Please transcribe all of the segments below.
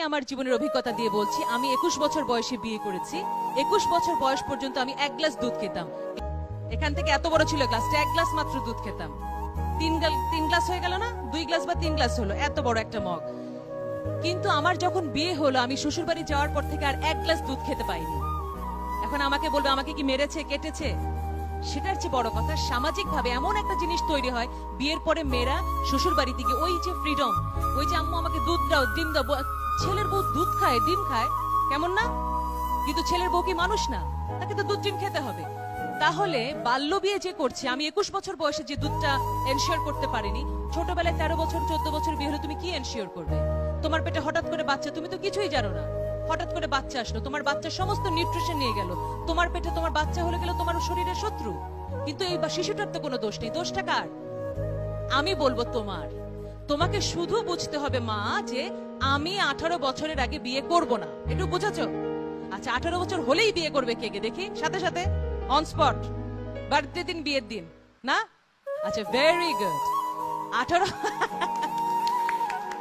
আমার জীবনের অভিজ্ঞতা দিয়ে বলছি, আমি 21 বছর বয়সে বিয়ে করেছি। 21 বছর বয়স পর্যন্ত আমি 1 গ্লাস দুধ খেতাম। এখান থেকে এত বড় ছিল গ্লাসটা, 1 গ্লাস মাত্র দুধ খেতাম। 3 গ্লাস হয়ে গেল না, 2 গ্লাস বা 3 গ্লাস হলো, এত বড় একটা মগ। কিন্তু আমার যখন বিয়ে হলো, আমি শ্বশুর বাড়ি যাওয়ার পর থেকে আর 1 গ্লাস দুধ খেতে পাইনি। এখন আমাকে বলবে আমাকে কি মেরেছে, কেটেছে? সেটার চেয়ে বড় কথা, সামাজিক ভাবে এমন একটা জিনিস তৈরি হয় বিয়ের পরে মেয়েরা শ্বশুর বাড়ি থেকে ওই যে ফ্রিডম, ওই যে আম্মু আমাকে দুধ দাও, ডিম দাও। ছেলের বউ দুধ খায়, ডিম খায়, কেমন না? কিন্তু ছেলের বউ কি মানুষ না? তাকে তো দুধ ডিম খেতে হবে। তাহলে বাল্য বিয়ে যে করছে, আমি 21 বছর বয়সে যে দুধটা এনশিওর করতে পারিনি, ছোটবেলায় 13 বছর 14 বছর বিয়ে হলে তুমি কি এনশিওর করবে? তোমার পেটে হঠাৎ করে বাচ্চা, তুমি তো কিছুই জানো না, হঠাৎ করে বাচ্চা আসলো, তোমার বাচ্চার সমস্ত নিউট্রিশন নিয়ে গেল, তোমার পেটে তোমার বাচ্চা হলে গেল তোমার শরীরের শত্রু। কিন্তু এই শিশুটার তো কোনো দোষ নেই, দোষটা কার? আমি বলবো তোমার। তোমাকে শুধু বুঝতে হবে মা, যে আমি 18 বছরের আগে বিয়ে করব না, একটু বুঝেছো? আচ্ছা, 18 বছর হলেই বিয়ে করবে কে কে দেখি, সাথে সাথে অন স্পট, বার্থডে দিন, বিয়ের দিন না? আচ্ছা, ভেরি গুড। 18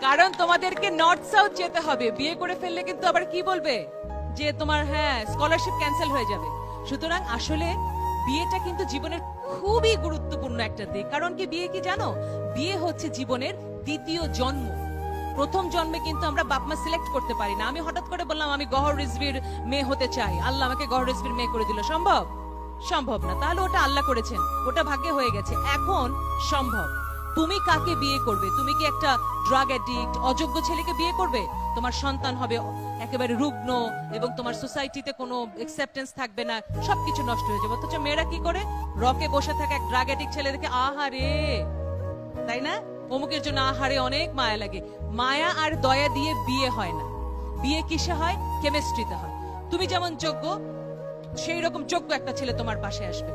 কারণ তোমাদেরকে নর্থ সাউথ যেতে হবে, বিয়ে করে ফেললে কিন্তু আবার কি বলবে যে তোমার স্কলারশিপ ক্যান্সেল হয়ে যাবে। সুতরাং আসলে বিয়েটা কিন্তু জীবনের খুবই গুরুত্বপূর্ণ একটা দিক। কারণ কি, বিয়ে কি জানো, বিয়ে হচ্ছে জীবনের দ্বিতীয় জন্ম। প্রথম জন্মে কিন্তু আমরা বাপ মা সিলেক্ট করতে পারি না। আমি হঠাৎ করে বললাম আমি গহর রিজভির মেয়ে হতে চাই, আল্লাহ আমাকে গহর রিজভির মেয়ে করে দিল, সম্ভব? সম্ভব না। তাহলে ওটা আল্লাহ করেছেন, ওটা ভাগ্যে হয়ে গেছে। এখন সম্ভব। তুমি কাকে বিয়ে করবে? তুমি কি একটা ড্রাগ অ্যাডিক্ট, অযোগ্য ছেলেকে বিয়ে করবে? তোমার সন্তান হবে একেবারে রুগ্ন, এবং তোমার সোসাইটিতে কোনো অ্যাকসেপ্টেন্স থাকবে না, সবকিছু নষ্ট হয়ে যাবে। অথচ মেয়েরা কি করে, রকে বসে থাকে এক ড্রাগ অ্যাডিক্ট ছেলে দেখে, আহারে, তাই না, অমুকের জন্য আহারে, অনেক মায়া লাগে। মায়া আর দয়া দিয়ে বিয়ে হয় না। বিয়ে কিসে হয়? কেমিস্ট্রিতে হয়। তুমি যেমন যোগ্য, সেই রকম যোগ্য একটা ছেলে তোমার পাশে আসবে,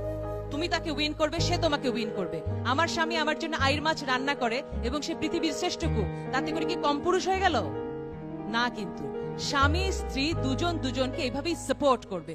তুমি তাকে উইন করবে, সে তোমাকে উইন করবে। আমার স্বামী আমার জন্য আইর মাছ রান্না করে এবং সে পৃথিবীর শ্রেষ্ঠ কুক, তাতে করে কি কম পুরুষ হয়ে গেল? না। কিন্তু স্বামী স্ত্রী দুজন দুজনকে এইভাবেই সাপোর্ট করবে।